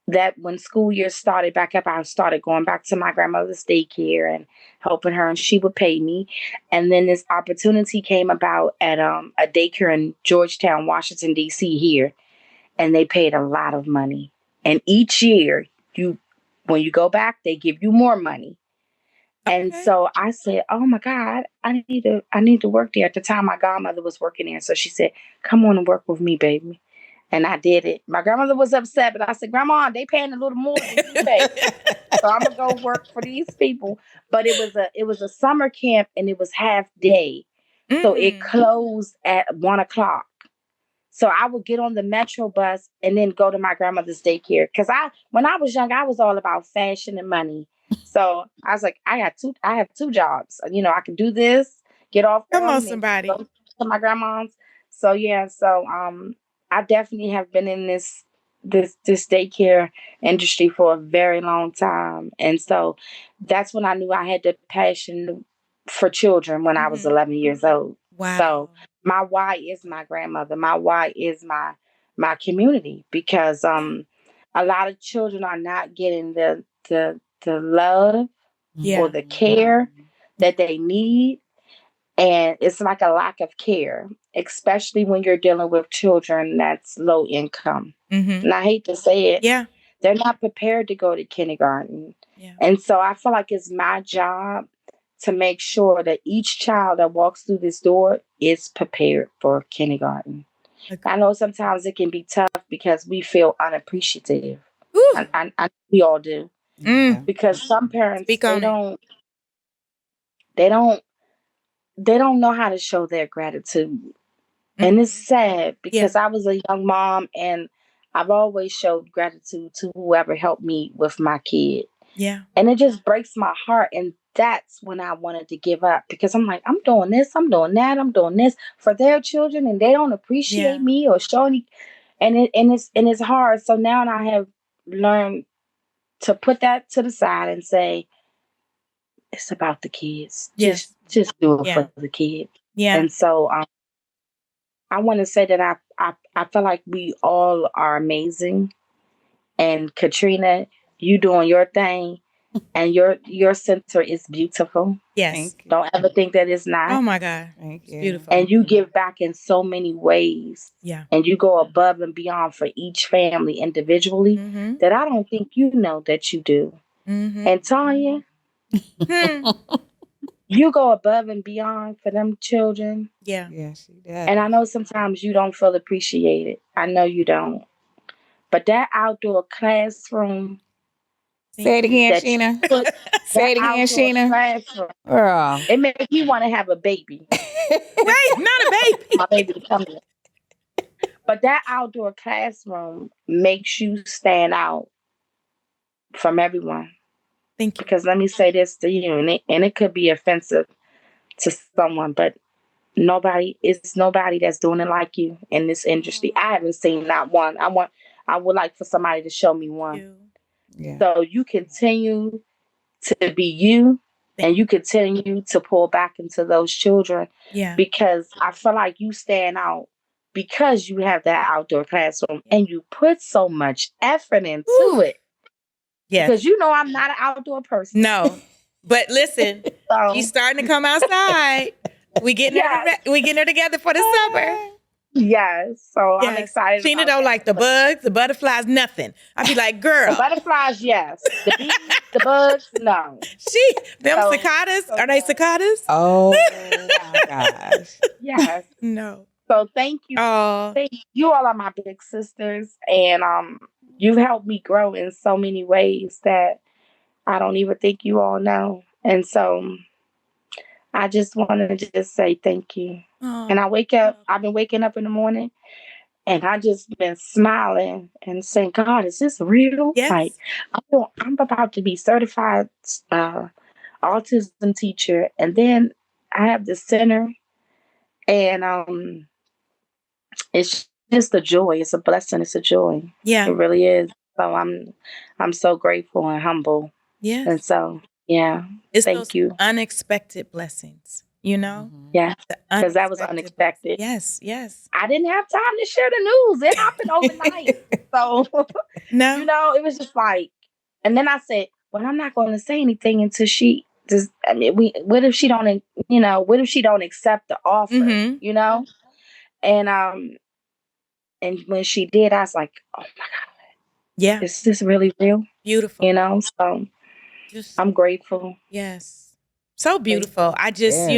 that when school year started back up, I started going back to my grandmother's daycare and helping her, and she would pay me. And then this opportunity came about at a daycare in Georgetown, Washington, D.C. here, and they paid a lot of money. And each year, when you go back, they give you more money. And Okay. so I said, "Oh my God, I need to work there." At the time, my godmother was working there, so she said, "Come on and work with me, baby." And I did it. My grandmother was upset, but I said, "Grandma, they paying a little more than you pay, so I'm gonna go work for these people." But it was a summer camp, and it was half day, so it Mm. closed at 1 o'clock. So I would get on the metro bus and then go to my grandmother's daycare. Because when I was young, I was all about fashion and money. So I was like, I have two jobs. I can do this, get off Come on, early, and somebody. go to my grandma's. So yeah, I definitely have been in this daycare industry for a very long time. And so that's when I knew I had the passion for children when I was Mhm. 11 years old. So Wow. my why is my grandmother. My why is my community, because Yeah. a lot of children are not getting the love or Yeah. the care that they need, and it's like a lack of care, especially when you're dealing with children that's low income. Mhm. And I hate to say it, Yeah. they're not prepared to go to kindergarten. Yeah. And so I feel like it's my job to make sure that each child that walks through this door is prepared for kindergarten. I Agree. know sometimes it can be tough because we feel unappreciative. Whew. We all do, Yeah. Mm. because some parents Speak on it. they don't they don't know how to show their gratitude. And it's Mhm. sad Yeah. because I was a young mom, and I've always showed gratitude to whoever helped me with my kid. Yeah. And it just breaks my heart. And that's when I wanted to give up, because I'm like, I'm doing this, I'm doing that, I'm doing this for their children, and they don't appreciate Yeah. me or show any. And it's hard. So now I have learned to put that to the side and say, it's about the kids. Just Yes. just do it Yeah. for the kids. Yeah. And so I want to say that I feel like we all are amazing. And Katrina, you doing your thing, and your center is beautiful. Yes. Thank you. Don't ever think that it's Oh not. my God. Thank It's you. beautiful. And you give back in so many ways. Yeah. And you go above and beyond for each family individually Mhm. that I don't think you know that you do. Mhm. And Tanya, Hmm. you go above and beyond for them children. Yeah. Yes, she does. And I know sometimes you don't feel appreciated. I know you don't. But that outdoor classroom Thank Say it you. again, that you Sheena. put, Say that it again, outdoor Sheena. classroom, Girl. it makes me want to have a baby. Wait, not a baby. My baby to come here. But that outdoor classroom makes you stand out from everyone. Thank you. Because let me say this to you, and it could be offensive to someone, but it's nobody that's doing it like you in this industry. I haven't seen not one. I would like for somebody to show me one. Yeah. So you continue to be you, and you continue to pull back into those children. Yeah. Because I feel like you stand out because you have that outdoor classroom and you put so much effort into it. Yeah. Because you know I'm not an outdoor person. No. But listen, So, she's starting to come outside. We getting her together for the summer. Yes. So I'm excited. Sheena don't like the bugs, the butterflies, nothing. I'd be like, girl. The butterflies, yes. The bees, the bugs, no. Cicadas, are they cicadas? Oh my gosh. Yes. No. So thank you. Thank you. You all are my big sisters, and you've helped me grow in so many ways that I don't even think you all know. And so I just want to just say thank you. And I've been waking up in the morning, and I just been smiling and saying, God, is this real? Yes. Like, I'm about to be certified autism teacher. And then I have the center, and it's just a joy. It's a blessing. It's a joy. Yeah. It really is. So I'm so grateful and humble. Yeah. And so, yeah, it's thank those you. unexpected blessings, you know? Mm-hmm. Yeah. Because that was unexpected. Yes, yes. I didn't have time to share the news. It happened overnight. So, no. You know, it was just like, and then I said, well, I'm not going to say anything until she does. I mean, what if she don't, what if she don't accept the offer, you know? And when she did, I was like, oh my God. Yeah. Is this really real? Beautiful. You know, so I'm grateful. Yes. So beautiful. I just,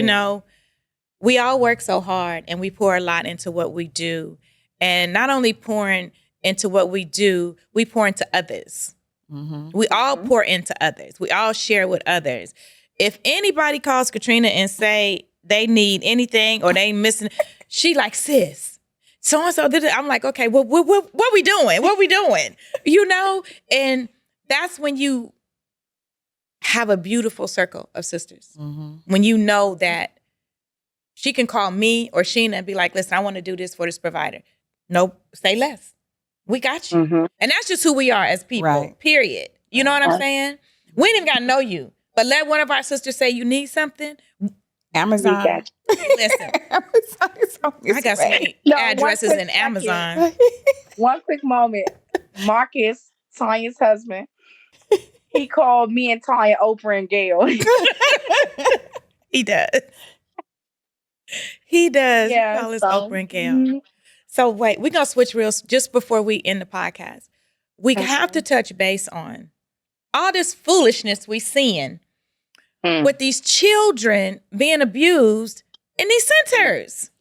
we all work so hard and we pour a lot into what we do. And not only pouring into what we do, we pour into others. Mm-hmm. We all pour into others. We all share with others. If anybody calls Katrina and say they need anything or they missing, she like, sis, so-and-so did it. I'm like, okay, well, what we doing? What we doing? And that's when you have a beautiful circle of sisters. Mm-hmm. When you know that she can call me or Sheena and be like, listen, I want to do this for this provider. Nope, say less. We got you. Mm-hmm. And that's just who we are as people, period. You know what I'm saying? We ain't even got to know you. But let one of our sisters say you need something. Amazon. Listen. I got so many addresses in Amazon. One quick moment. Marcus, Tanya's husband, he called me and Tanya Oprah and Gail. He does. He does. Yeah, he calls Oprah and Gail. Mm-hmm. So wait, we're going to switch reels just before we end the podcast. We have to touch base on all this foolishness we seeing with these children being abused in these centers.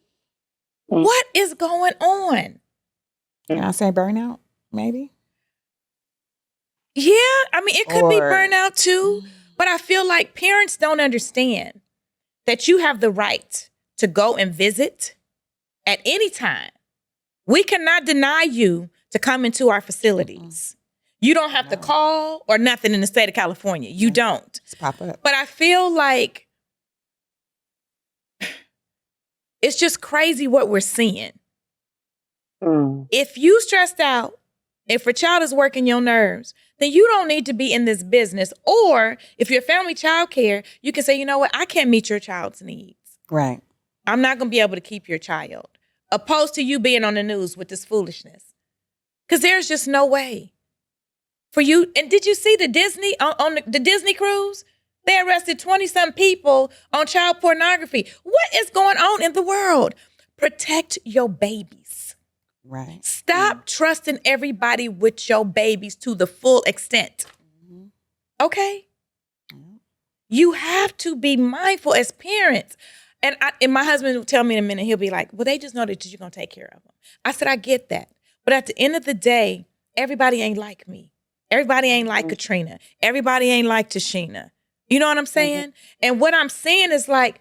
What is going on? Can I say burnout, maybe? Yeah, I mean, it could be burnout too, but I feel like parents don't understand that you have the right to go and visit at any time. We cannot deny you to come into our facilities. You don't have to call or nothing in the state of California. You don't. Just pop up. But I feel like it's just crazy what we're seeing. If you stressed out, if a child is working your nerves, then you don't need to be in this business. Or if you're family childcare, you can say, you know what, I can't meet your child's needs. Right. I'm not going to be able to keep your child. Opposed to you being on the news with this foolishness. Because there's just no way for you. And did you see the Disney, on the Disney cruise? They arrested 20-some people on child pornography. What is going on in the world? Protect your babies. Right. Stop trusting everybody with your babies to the full extent. Okay? You have to be mindful as parents. And my husband will tell me in a minute, he'll be like, well, they just know that you're going to take care of them. I said, I get that. But at the end of the day, everybody ain't like me. Everybody ain't like Katrina. Everybody ain't like Tashina. You know what I'm saying? And what I'm saying is like,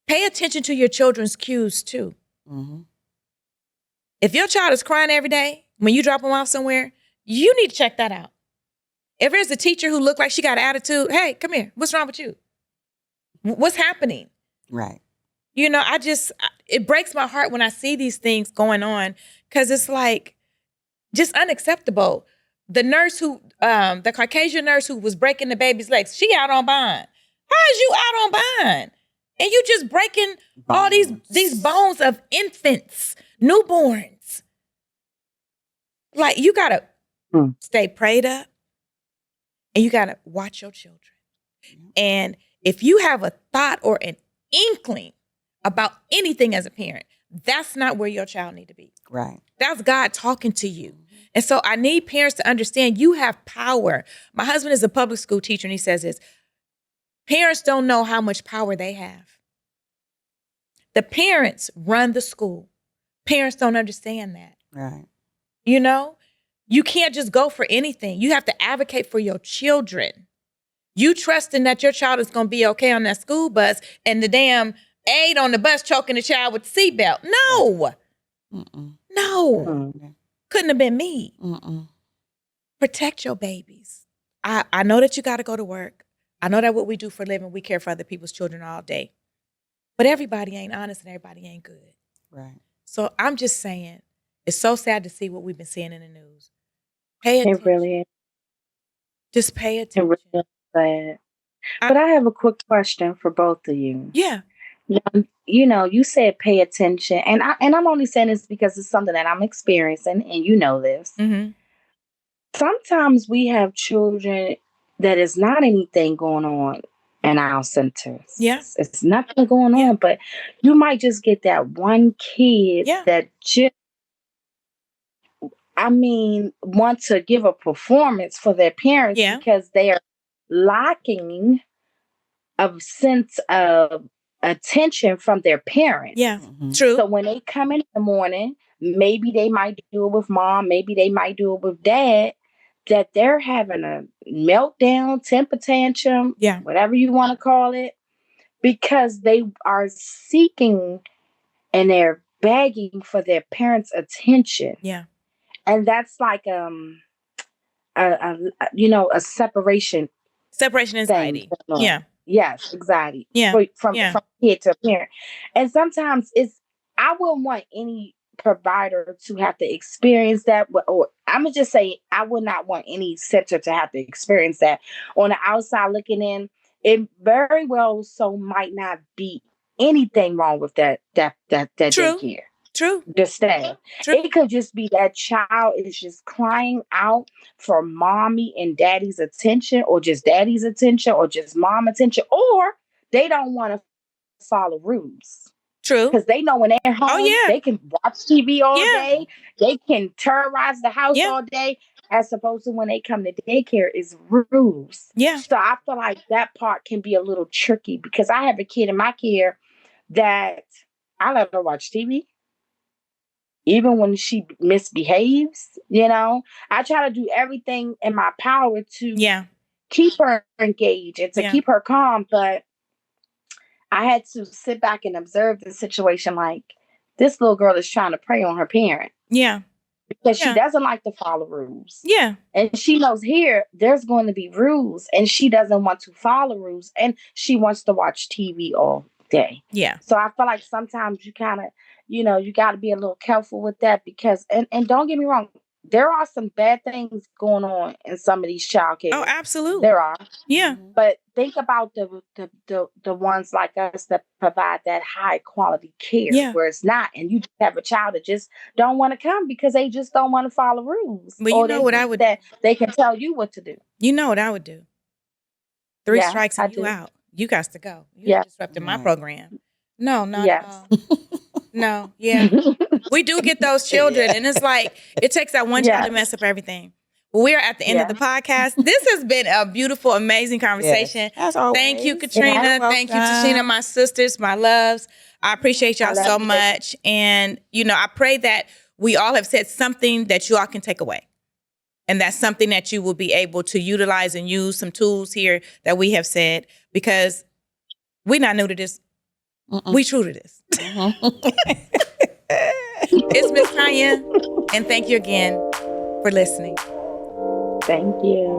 pay attention to your children's cues too. If your child is crying every day, when you drop them off somewhere, you need to check that out. If there's a teacher who looked like she got an attitude, hey, come here. What's wrong with you? What's happening? Right. You know, it breaks my heart when I see these things going on because it's like just unacceptable. The nurse the Caucasian nurse who was breaking the baby's legs, she out on bond. How is you out on bond? And you just breaking all these bones of infants, newborns. Like, you got to stay prayed up and you got to watch your children. And if you have a thought or an inkling about anything as a parent, that's not where your child need to be. Right. That's God talking to you. And so I need parents to understand you have power. My husband is a public school teacher and he says this, parents don't know how much power they have. The parents run the school. Parents don't understand that. Right. You know, you can't just go for anything. You have to advocate for your children. You trusting that your child is going to be okay on that school bus and the damn aide on the bus choking the child with the seatbelt. No. No. Couldn't have been me. Protect your babies. I know that you got to go to work. I know that what we do for a living, we care for other people's children all day. But everybody ain't honest and everybody ain't good. Right. So I'm just saying, it's so sad to see what we've been seeing in the news. Pay attention. It really is. Just pay attention. It really is sad. But I have a quick question for both of you. Yeah. You know, you said pay attention, and I'm only saying this because it's something that I'm experiencing, and you know this. Mm-hmm. Sometimes we have children that is not anything going on in our centers. Yeah. It's nothing going on, but you might just get that one kid that just, want to give a performance for their parents because they are lacking a sense of attention from their parents. Yeah, true. So when they come in the morning, maybe they might do it with mom, maybe they might do it with dad, that they're having a meltdown, temper tantrum, whatever you want to call it, because they are seeking and they're begging for their parents' attention. Yeah. And that's like a separation anxiety. Yeah. Yes, anxiety. Yeah. From kid to parent. And sometimes I wouldn't want any provider to have to experience that, or I'm gonna just say I would not want any center to have to experience that. On the outside looking in, it very well so might not be anything wrong with that daycare. True. The staff. True. It could just be that child is just crying out for mommy and daddy's attention, or just daddy's attention, or just mom attention, or they don't want to follow rules. True. Because they know when they're home, they can watch TV all day. They can terrorize the house all day, as opposed to when they come to daycare is rules. Yeah. So I feel like that part can be a little tricky, because I have a kid in my care that I let her watch TV. Even when she misbehaves, I try to do everything in my power to keep her engaged and to keep her calm. But I had to sit back and observe the situation. Like, this little girl is trying to prey on her parent. Yeah. Because she doesn't like to follow rules. Yeah. And she knows here there's going to be rules, and she doesn't want to follow rules, and she wants to watch TV all day. Yeah. So I feel like sometimes you kind of, you got to be a little careful with that, because, and don't get me wrong, there are some bad things going on in some of these childcare. Oh, absolutely. There are. Yeah. But think about the ones like us that provide that high quality care where it's not, and you just have a child that just don't want to come because they just don't want to follow rules. But you know what I would do? They can tell you what to do. You know what I would do? 3 strikes and you out. You got to go. You disrupted my program. No, not at all. No, we do get those children, and it's like it takes that one child to mess up everything. Well, we are at the end of the podcast. This has been a beautiful, amazing conversation. As always. Thank you, Katrina. Thank you, Tashina, my sisters, my loves. I appreciate y'all so much. And, I pray that we all have said something that you all can take away. And that's something that you will be able to utilize and use some tools here that we have said, because we're not new to this. We true to this. It's Miss Tanya, and thank you again for listening. Thank you.